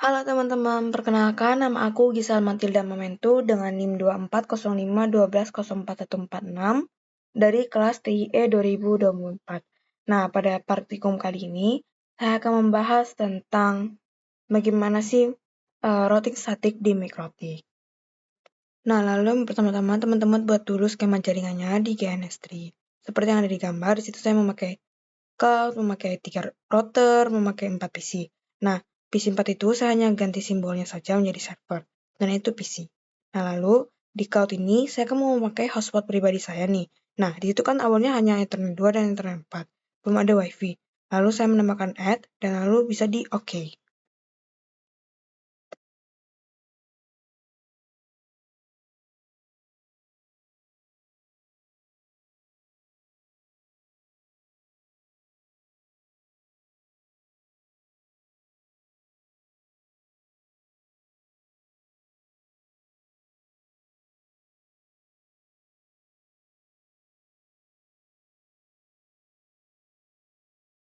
Halo teman-teman, perkenalkan nama aku Gisal Matilda Momentu dengan NIM 240512014146 dari kelas TIE 2024. Nah, pada praktikum kali ini, saya akan membahas tentang bagaimana sih routing statik di Mikrotik. Nah, lalu pertama-tama teman-teman buat dulu skema jaringannya di GNS3. Seperti yang ada di gambar, di situ saya memakai cloud, memakai 3 router, memakai 4 PC. Nah, PC 4 itu saya hanya ganti simbolnya saja menjadi server, dan itu PC. Nah, lalu di cloud ini saya akan mau memakai hotspot pribadi saya nih. Nah, di situ kan awalnya hanya Ethernet 2 dan Ethernet 4, belum ada WiFi. Lalu saya menambahkan add, dan lalu bisa di OK.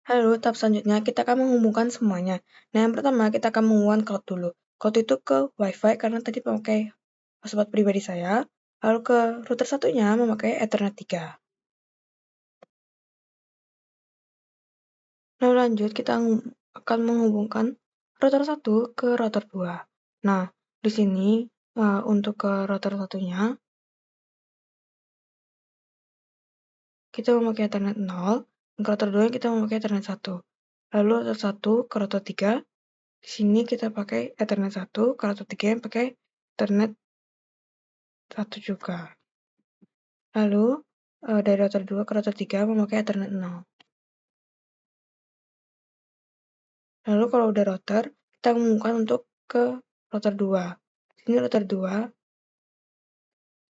Lalu tahap selanjutnya kita akan menghubungkan semuanya. Nah, yang pertama kita akan menghubungkan cloud dulu. Cloud itu ke WiFi karena tadi memakai hotspot pribadi saya, lalu ke router satunya memakai Ethernet 3. Lalu lanjut kita akan menghubungkan router 1 ke router 2. Nah, di sini untuk ke router satunya kita memakai Ethernet 0, dan ke router 2 kita memakai Ethernet 1. Lalu router 1 ke router 3, di sini kita pakai Ethernet 1, ke router 3 yang pakai Ethernet 1 juga. Lalu dari router 2 ke router 3 memakai Ethernet 0. Lalu kalau udah router, kita menghubungkan untuk ke router 2. Sini router 2,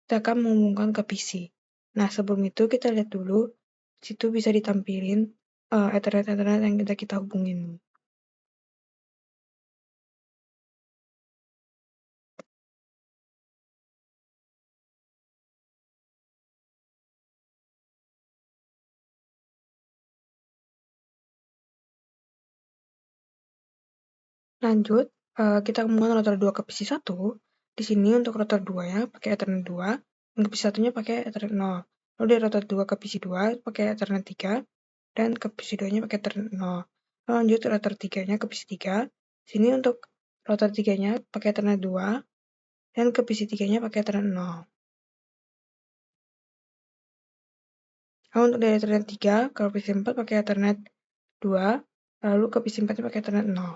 kita akan menghubungkan ke PC. Nah, sebelum itu kita lihat dulu, situ bisa ditampilin Ethernet yang kita hubungin. Lanjut, kita hubungkan router 2 ke PC 1. Di sini untuk router 2 ya, pakai Ethernet 2, dan ke PC 1-nya pakai Ethernet 0. Lalu dari router 2 ke PC 2 pakai Ethernet 3, dan ke PC 2-nya pakai Ethernet 0. Lalu lanjut router 3-nya ke PC 3. Sini untuk router 3-nya pakai Ethernet 2, dan ke PC 3-nya pakai Ethernet 0. Lalu untuk dari Ethernet 3 ke PC 4 pakai Ethernet 2, lalu ke PC 4-nya pakai Ethernet 0.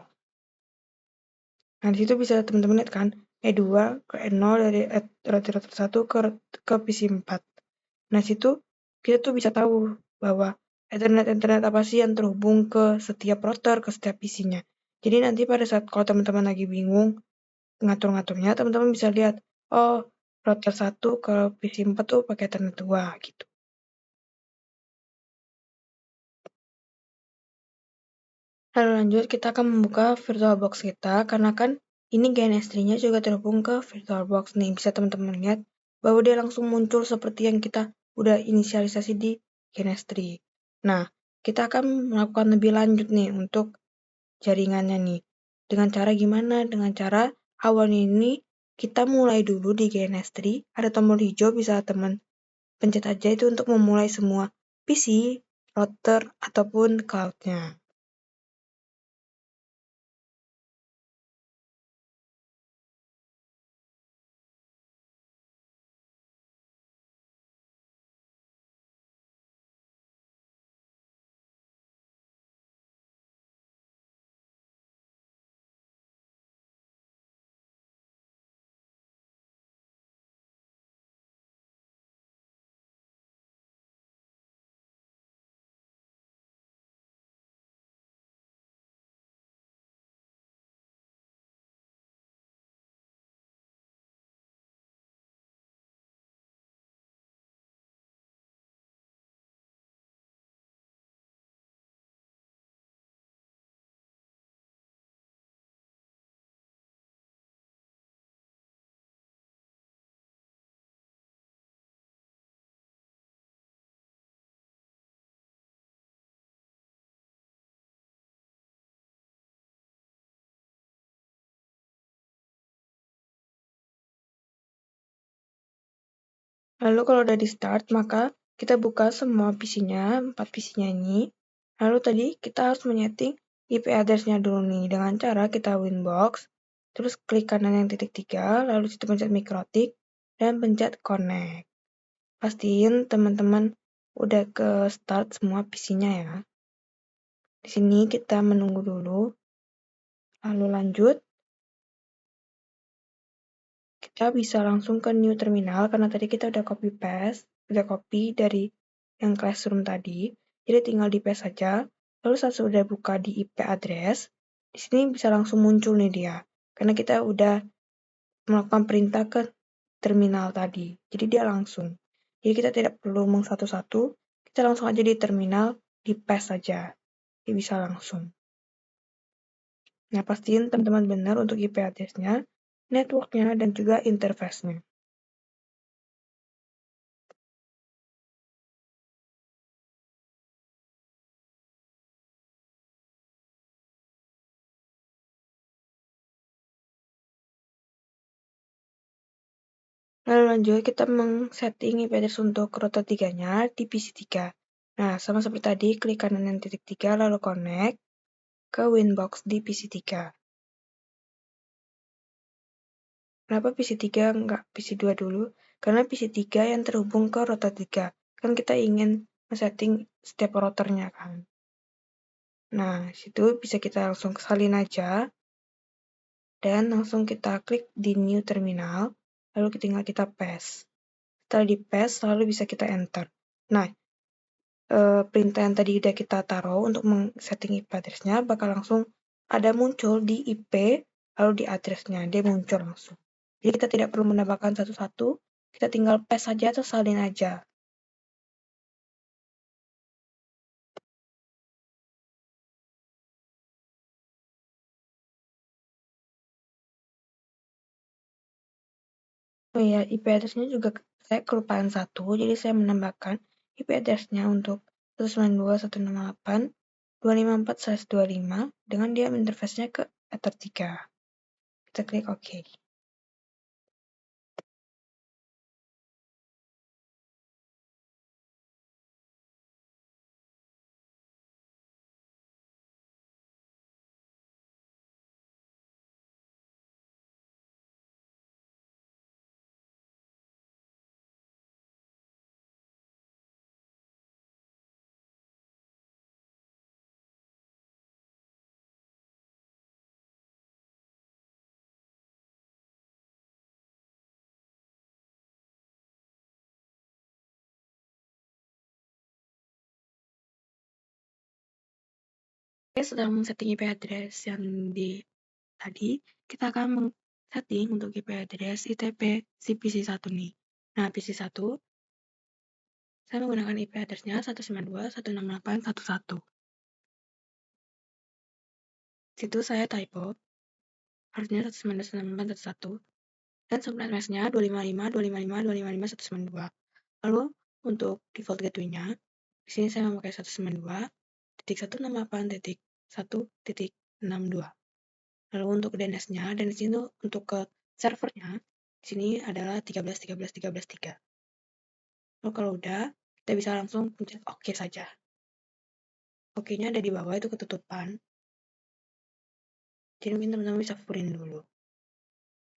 Nah, di situ bisa teman-teman lihat kan, E2 ke E0 dari router 1 ke PC 4. Nah, situ kita tuh bisa tahu bahwa Ethernet apa sih yang terhubung ke setiap router, ke setiap PC-nya. Jadi nanti pada saat kalau teman-teman lagi bingung ngatur-ngaturnya, teman-teman bisa lihat, oh, router 1 ke PC 4 tuh pakai Ethernet 2 gitu. Lalu lanjut, kita akan membuka VirtualBox kita, karena kan ini GNS3-nya juga terhubung ke VirtualBox nih. Bisa teman-teman lihat bahwa dia langsung muncul seperti yang kita udah inisialisasi di GNS3. Nah, kita akan melakukan lebih lanjut nih untuk jaringannya nih. Dengan cara gimana? Dengan cara awalnya ini kita mulai dulu di GNS3, ada tombol hijau bisa teman pencet aja itu untuk memulai semua PC, router, ataupun cloud-nya. Lalu kalau udah di start, maka kita buka semua PC-nya, 4 PC-nya ini. Lalu tadi kita harus menyeting IP address-nya dulu nih, dengan cara kita Winbox, terus klik kanan yang titik 3, lalu situ pencet mikrotik, dan pencet connect. Pastiin teman-teman udah ke start semua PC-nya ya. Di sini kita menunggu dulu, lalu lanjut. Kita bisa langsung ke new terminal karena tadi kita udah copy dari yang classroom tadi. Jadi tinggal di paste saja. Lalu saat sudah buka di IP address, di sini bisa langsung muncul nih dia. Karena kita udah melakukan perintah ke terminal tadi. Jadi dia langsung. Jadi kita tidak perlu satu-satu, kita langsung aja di terminal di paste saja. Jadi bisa langsung. Nah, pastiin teman-teman benar untuk IP address-nya, network-nya, dan juga interface-nya. Lalu lanjut, kita setting IP address untuk router 3-nya di PC3. Nah, sama seperti tadi, klik kanan yang titik 3, lalu connect ke Winbox di PC3. Kenapa PC3 nggak PC2 dulu? Karena PC3 yang terhubung ke router 3. Kan kita ingin setting setiap routernya kan. Nah, situ bisa kita langsung salin aja. Dan langsung kita klik di new terminal, lalu tinggal kita paste. Setelah di paste, lalu bisa kita enter. Nah, perintah yang tadi udah kita taruh untuk setting IP address-nya bakal langsung ada muncul di IP lalu di address-nya dia muncul langsung. Jadi kita tidak perlu menambahkan satu-satu, kita tinggal paste saja atau salin aja. Oh iya, IP address-nya juga saya kelupaan satu, jadi saya menambahkan IP address-nya untuk 192.168.254/25 dengan dia interface-nya ke Ether 3. Kita klik OK. Setelah men-setting IP address yang di tadi, kita akan setting untuk IP address ITP si PC1 nih. Nah, PC1, saya menggunakan IP address-nya 192.168.1.1. Situ saya typo, harusnya 192.168.1.1. Dan subnet mesh-nya 255.255.255.192. Lalu, untuk default gateway-nya, di sini saya memakai 192.168.1.1.62. Lalu untuk DNS-nya, dan di sini untuk ke servernya, di sini adalah 13.13.13.3. Lalu kalau udah, kita bisa langsung pencet OK saja. OK-nya ada di bawah, itu ketutupan. Jadi mungkin teman-teman bisa furin dulu.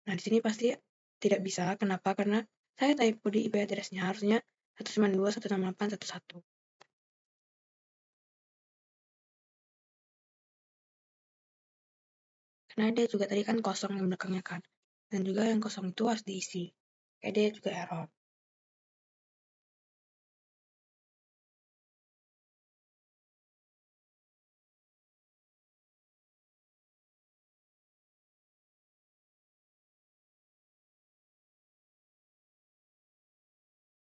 Nah, di sini pasti tidak bisa. Kenapa? Karena saya typo di IP address-nya harusnya 192.168.1.1. Karena dia juga tadi kan kosong yang belakangnya kan. Dan juga yang kosong itu harus diisi. Kayak dia juga error.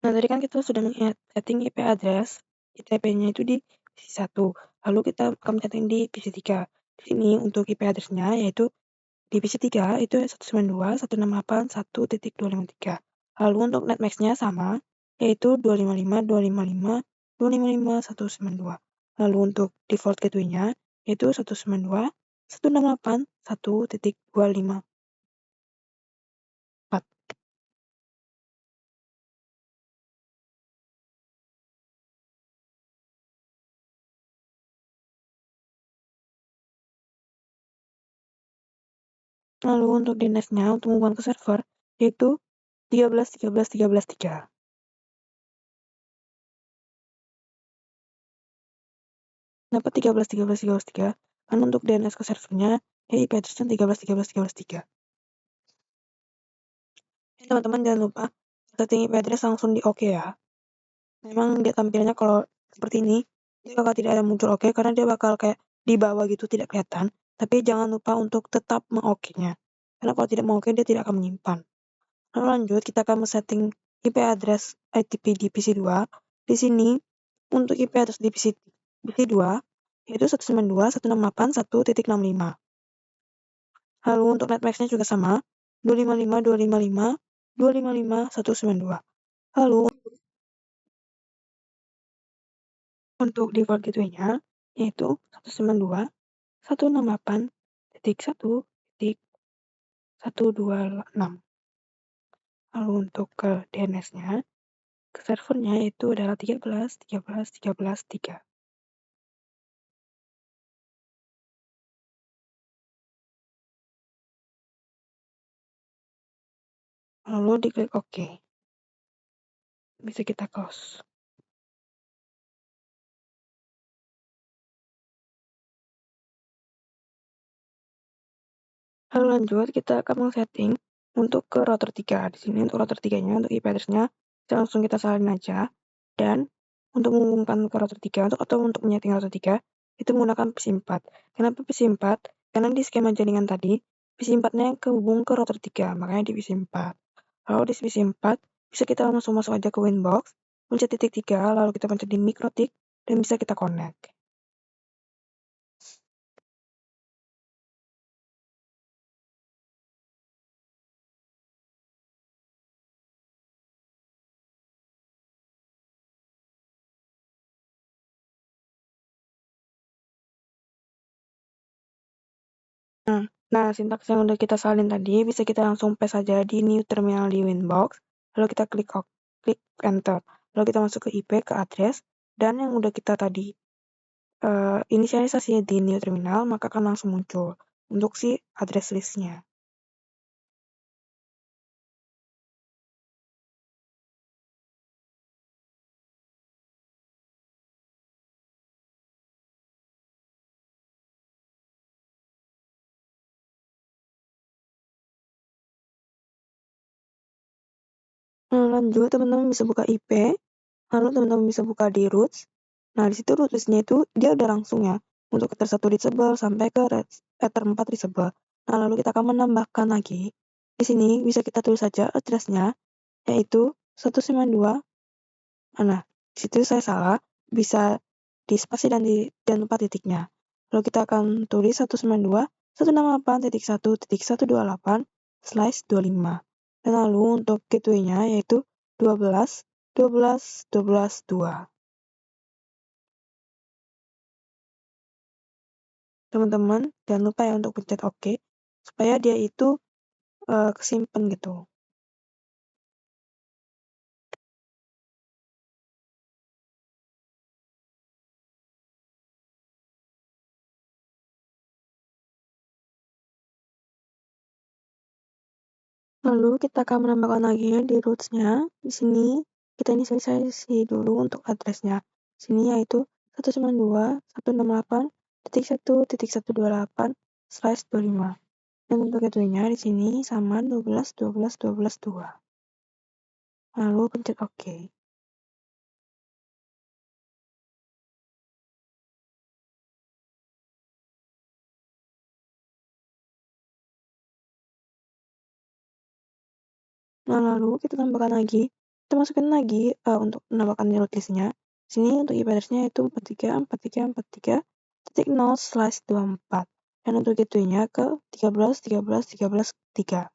Nah, tadi kan kita sudah setting IP address ITP-nya itu di PC1. Lalu kita akan setting di PC3. Di sini untuk IP address-nya yaitu di PC3 itu 192.168.1.253. Lalu untuk netmask-nya sama yaitu 255.255.255.192. Lalu untuk default gateway-nya yaitu 192.168.1.254. Lalu untuk DNS-nya untuk menghubungkan ke server yaitu 13 13 13 13 3. Dapat 13 13 13 3 karena untuk DNS ke servernya ya IP address-nya 13 13 13 3. Teman-teman jangan lupa setting IP address langsung di oke ya. Memang dia tampilannya kalau seperti ini dia bakal tidak ada muncul oke karena dia bakal kayak di bawah gitu tidak kelihatan. Tapi jangan lupa untuk tetap mengoke-nya. Karena kalau tidak mengoke dia tidak akan menyimpan. Lalu lanjut kita akan men-setting IP address ITP di PC2. Di sini untuk IP address di PC2 yaitu 192.168.1.65. Lalu untuk netmax-nya juga sama 255.255.255.192. Lalu untuk default gateway-nya yaitu 192.168.1.126. Lalu untuk ke DNS-nya, ke servernya itu adalah 13 13 13 13 3. Lalu diklik OK. Bisa kita close. Lalu lanjut kita akan men-setting untuk ke router 3. Di sini untuk router 3-nya untuk IP address-nya langsung kita salin aja. Dan untuk menghubungkan ke router 3 atau untuk menyeting router 3 itu menggunakan PC4. Kenapa PC4? Karena di skema jaringan tadi PC4-nya kehubung ke router 3, makanya di PC4. Lalu di PC4 bisa kita langsung masuk aja ke Winbox, pencet titik 3, lalu kita pencet di MikroTik dan bisa kita connect. Nah, sintaks yang udah kita salin tadi bisa kita langsung paste saja di new terminal di Winbox, lalu kita klik enter, lalu kita masuk ke IP, ke address, dan yang udah kita tadi inisialisasi di new terminal, maka akan langsung muncul untuk si address list-nya. Lanjut, teman-teman bisa buka IP, lalu teman-teman bisa buka di roots. Nah, di situ root list-nya itu dia udah langsung ya untuk ether 1 disable sampai ke ether 4 disable. Nah, lalu kita akan menambahkan lagi. Di sini bisa kita tulis saja address-nya yaitu 192. Nah, di situ saya salah, bisa di spasi dan lupa titiknya. Lalu kita akan tulis 192.168.1.128/25. Dan lalu untuk gateway-nya yaitu 12.12.12.2. Teman-teman jangan lupa ya untuk pencet OK supaya dia itu kesimpan gitu. Lalu kita akan menambahkan lagi di roots-nya. Di sini kita inisialisasi dulu untuk address-nya. Di sini yaitu 192.168.1.128/25. Dan untuk gateway-nya di sini sama 12.12.12.2. Lalu pencet OK. Nah, lalu kita tambahkan lagi, kita masukin lagi untuk menambahkan root list-nya. Sini untuk IP address-nya itu 43.43.43.0/24. Dan untuk gateway-nya ke 13.13.13.3.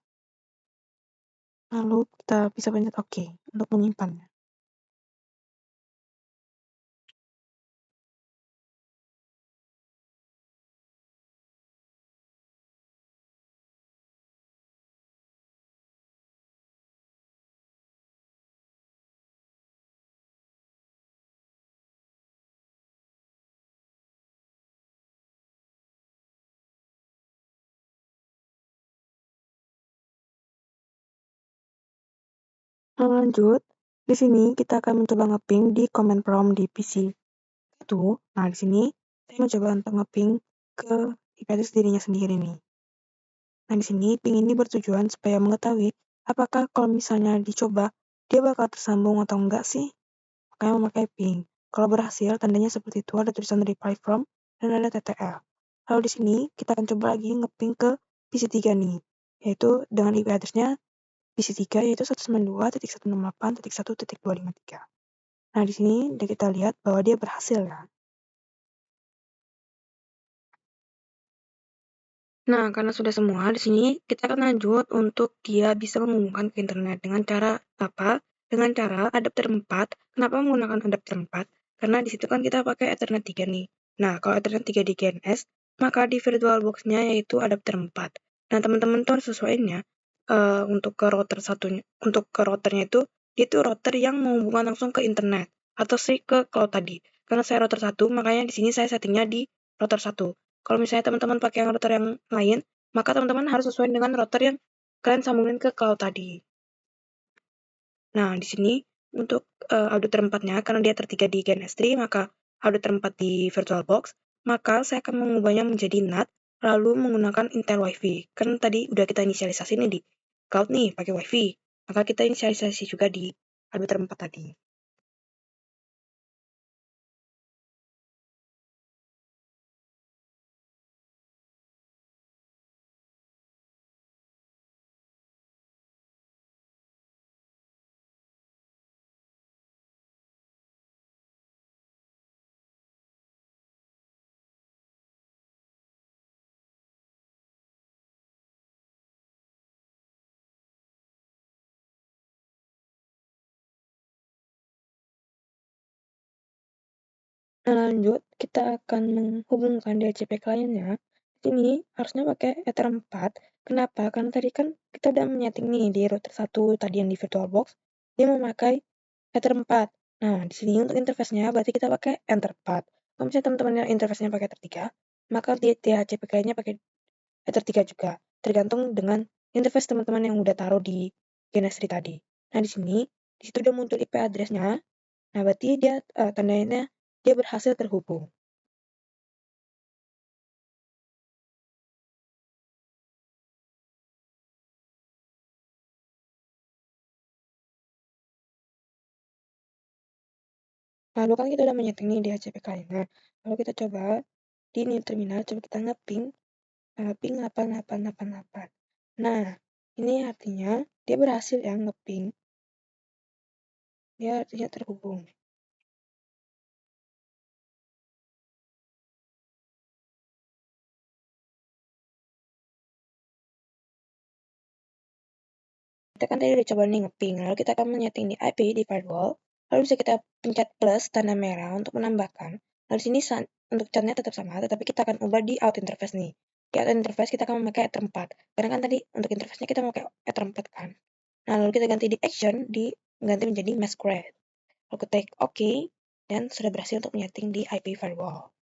Lalu kita bisa pencet OK untuk menyimpannya. Nah, lanjut, di sini kita akan mencoba ngeping di command prompt di PC itu. Nah, di sini saya mencoba untuk ngeping ke IP address dirinya sendiri nih. Nah, di sini ping ini bertujuan supaya mengetahui apakah kalau misalnya dicoba dia bakal tersambung atau enggak sih. Makanya memakai ping. Kalau berhasil, tandanya seperti itu ada tulisan reply from dan ada TTL. Lalu di sini kita akan coba lagi ngeping ke PC3 nih, yaitu dengan IP address-nya PC3 yaitu 192.168.1.253. Nah, di sini kita lihat bahwa dia berhasil ya. Nah, karena sudah semua, di sini kita akan lanjut untuk dia bisa menghubungkan ke internet dengan cara apa? Dengan cara adapter 4. Kenapa menggunakan adapter 4? Karena di situ kan kita pakai Ethernet 3 nih. Nah, kalau Ethernet 3 di GNS, maka di VirtualBox-nya yaitu adapter 4. Nah, teman-teman tuh harus sesuaiin ya. Untuk ke router satunya, untuk ke routernya itu router yang menghubungkan langsung ke internet atau sih ke cloud tadi. Karena saya router 1, makanya di sini saya settingnya di router 1. Kalau misalnya teman-teman pakai yang router yang lain, maka teman-teman harus sesuai dengan router yang kalian sambungin ke cloud tadi. Nah, di sini untuk audio terempatnya, karena dia tertiga di Gen S3, maka audio terempat di VirtualBox, maka saya akan mengubahnya menjadi NAT, lalu menggunakan Intel WiFi. Kan tadi udah kita inisialisasi nih di cloud nih, pakai WiFi. Maka kita inisialisasi juga di audio terempat tadi. Nah, lanjut, kita akan menghubungkan DHCP kliennya. Di sini harusnya pakai Ether 4. Kenapa? Karena tadi kan kita udah menyeting nih di router 1 tadi yang di VirtualBox, dia memakai Ether 4. Nah, di sini untuk interface-nya berarti kita pakai Enter 4. Kalau misalnya teman-teman yang interface-nya pakai Ether 3, maka di DHCP kliennya pakai Ether 3 juga. Tergantung dengan interface teman-teman yang udah taruh di Genestri tadi. Nah, di sini, di situ udah muncul IP address-nya. Nah, berarti dia tandanya dia berhasil terhubung. Lalu kan kita udah menyeting nih di HCP Nah, lalu kita coba di new terminal, coba kita ngeping ping 8888. Nah, ini artinya dia berhasil ya ngeping, dia artinya terhubung. Kita kan tadi udah coba nih ngeping, lalu kita akan menyeting di IP di firewall, lalu bisa kita pencet plus tanda merah untuk menambahkan. Lalu di sini untuk catnya tetap sama, tetapi kita akan ubah di out interface nih. Di out interface kita akan memakai Ether 4, karena kan tadi untuk interface-nya kita memakai Ether 4 kan. Nah, lalu kita ganti di action, ganti menjadi masquerade. Lalu ketik OK, dan sudah berhasil untuk menyeting di IP firewall.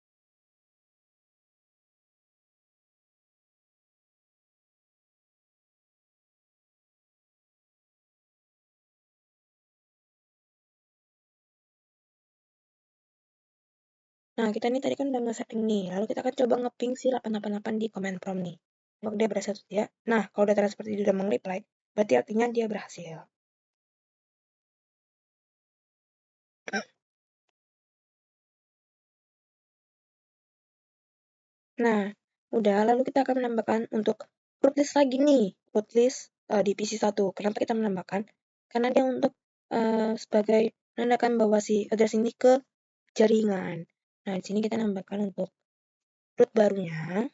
Nah, kita nih tadi kan udah nge-setting nih, lalu kita akan coba ngeping si 888 di command prompt nih. Apakah dia berhasil atau tidak? Nah, kalau data seperti itu udah meng-reply, berarti artinya dia berhasil. Nah, udah, lalu kita akan menambahkan untuk root list lagi nih, root list di PC1. Kenapa kita menambahkan? Karena dia untuk sebagai menandakan bahwa si address ini ke jaringan. Nah, di sini kita nambahkan untuk root barunya.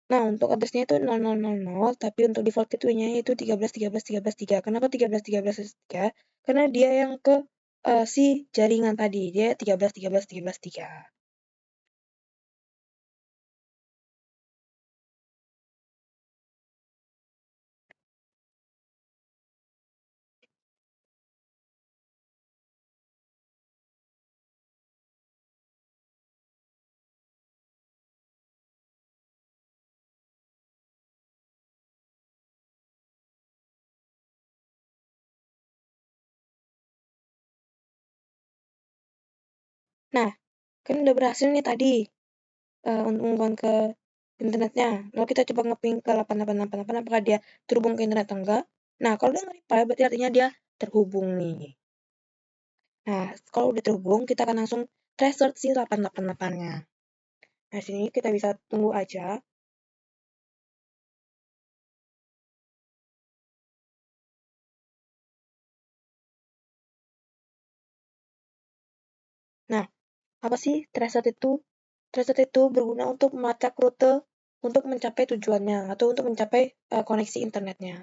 Nah, untuk address-nya itu 0000, tapi untuk default gateway-nya itu 13.13.13.3. Kenapa 13.13.3? Karena dia yang ke si jaringan tadi, dia 13 13 13 3. Nah, kan udah berhasil nih tadi hubungan ke internetnya. Lalu kita coba ngeping ke 8888 apakah dia terhubung ke internet atau enggak. Nah, kalau dia nge-reply berarti artinya dia terhubung nih. Nah, kalau udah terhubung, kita akan langsung restart si 888-nya. Nah, sini kita bisa tunggu aja. Nah, apa sih restart itu? Restart itu berguna untuk melacak rute untuk mencapai tujuannya atau untuk mencapai koneksi internetnya.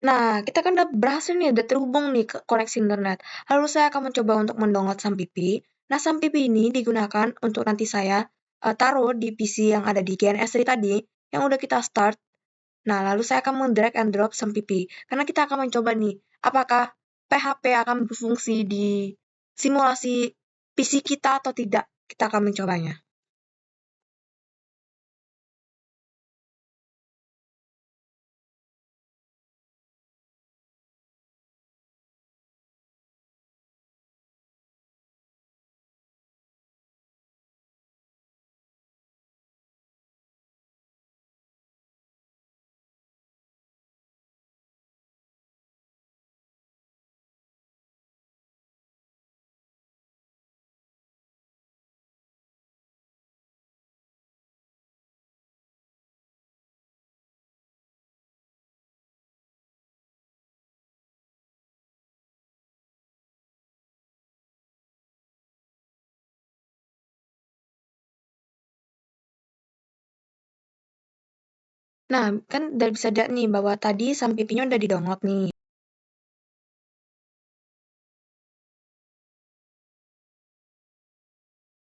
Nah, kita kan udah berhasil nih, udah terhubung nih ke koneksi internet. Lalu saya akan mencoba untuk mendownload Sampipi. Nah, Sampipi ini digunakan untuk nanti saya taruh di PC yang ada di GNS3 tadi, yang udah kita start. Nah, lalu saya akan men-drag and drop Sampipi. Karena kita akan mencoba nih, apakah PHP akan berfungsi di simulasi PC kita atau tidak. Kita akan mencobanya. Nah, kan udah bisa lihat nih bahwa tadi Sampipinya udah di-download nih.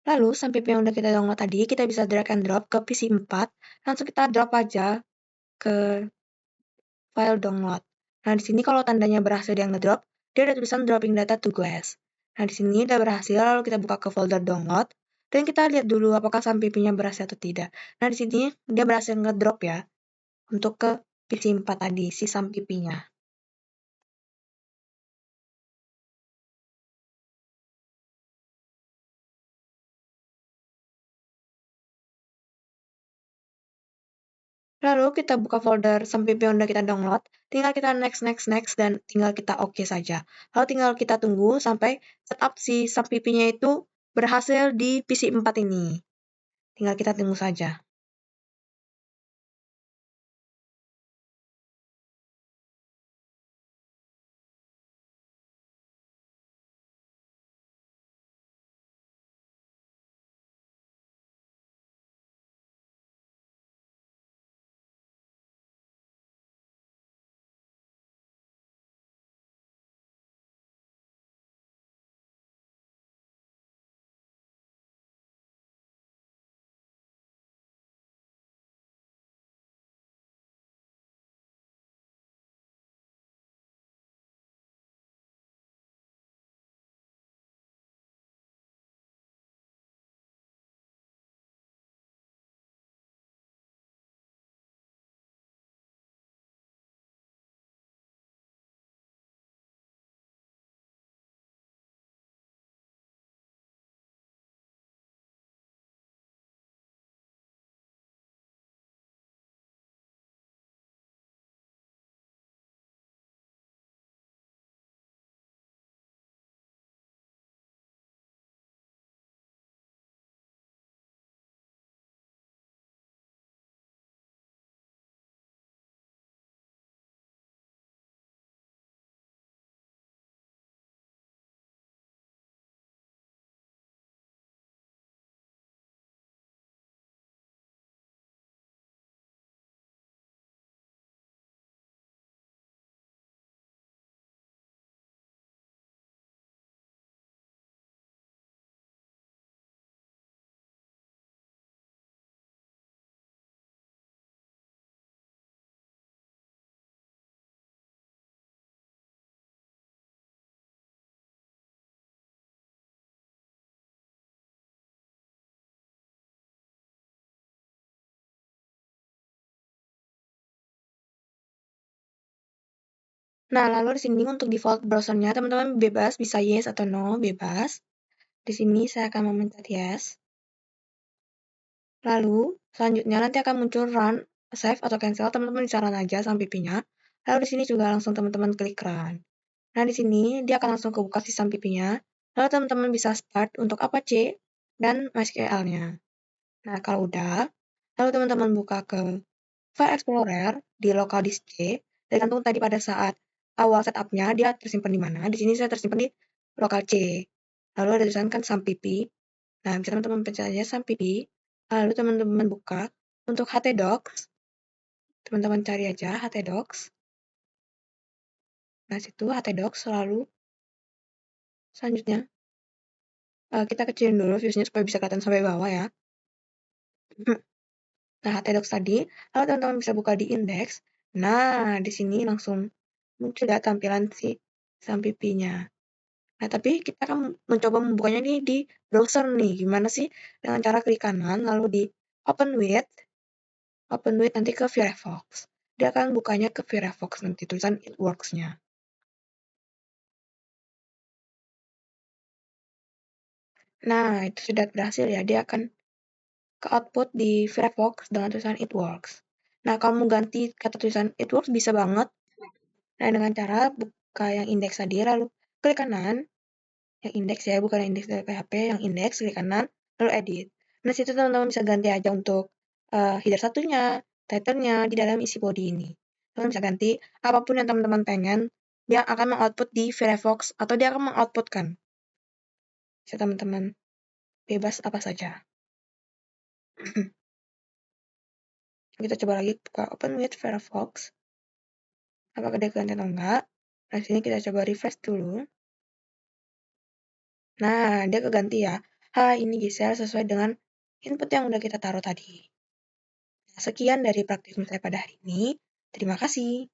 Lalu, sampai yang udah kita download tadi, kita bisa drag and drop ke PC 4, langsung kita drop aja ke file download. Nah, di sini kalau tandanya berhasil dia ngedrop, dia ada tulisan dropping data to glass. Nah, di sini udah berhasil, lalu kita buka ke folder download, dan kita lihat dulu apakah sampipinya berhasil atau tidak. Nah, di sini dia berhasil ngedrop ya, untuk ke PC 4 tadi, si sampipinya. Lalu kita buka folder Sampipi yang udah kita download, tinggal kita next, next, next, dan tinggal kita oke saja. Lalu tinggal kita tunggu sampai setup si Sampipinya itu berhasil di PC 4 ini. Tinggal kita tunggu saja. Nah, lalu di sini untuk default browsernya, teman-teman bebas bisa yes atau no, bebas. Di sini saya akan memencet yes. Lalu, selanjutnya nanti akan muncul run, save atau cancel. Teman-teman bisa run aja sampai pipinya. Lalu di sini juga langsung teman-teman klik run. Nah, di sini dia akan langsung kebuka sistem pipinya. Lalu teman-teman bisa start untuk Apache dan MySQL-nya. Nah, kalau udah, lalu teman-teman buka ke File Explorer di local disk C, tergantung tadi pada saat awal setupnya dia tersimpan di mana. Di sini saya tersimpan di local C. Lalu ada tulisan kan sampipi. Nah, bisa teman-teman pencet aja sampipi. Lalu teman-teman buka untuk htdocs. Teman-teman cari aja htdocs. Nah, situ htdocs selalu. Selanjutnya, kita kecilin dulu viewsnya supaya bisa kelihatan sampai bawah ya. Nah, htdocs tadi, lalu teman-teman bisa buka di index. Nah, di sini langsung muncul ya tampilan si sampipinya. Nah, tapi kita akan mencoba membukanya nih di browser nih. Gimana sih? Dengan cara klik kanan, lalu di open with nanti ke Firefox. Dia akan bukanya ke Firefox nanti, tulisan it works-nya. Nah, itu sudah berhasil ya. Dia akan ke output di Firefox dengan tulisan it works. Nah, kamu ganti kata tulisan it works bisa banget. Nah, dengan cara buka yang indeks tadi, lalu klik kanan, yang indeks ya, bukan yang indeks dari PHP, yang indeks, klik kanan, lalu edit. Nah, situ teman-teman bisa ganti aja untuk header satunya, title-nya di dalam isi body ini. Teman bisa ganti apapun yang teman-teman pengen, dia akan mengoutput di Firefox atau dia akan mengoutputkan. Bisa teman-teman bebas apa saja. Kita coba lagi buka open with Firefox. Apakah dia ganti atau enggak? Nah, sini kita coba refresh dulu. Nah, dia keganti ya. Hai, ini Giselle sesuai dengan input yang udah kita taruh tadi. Sekian dari praktikum saya pada hari ini. Terima kasih.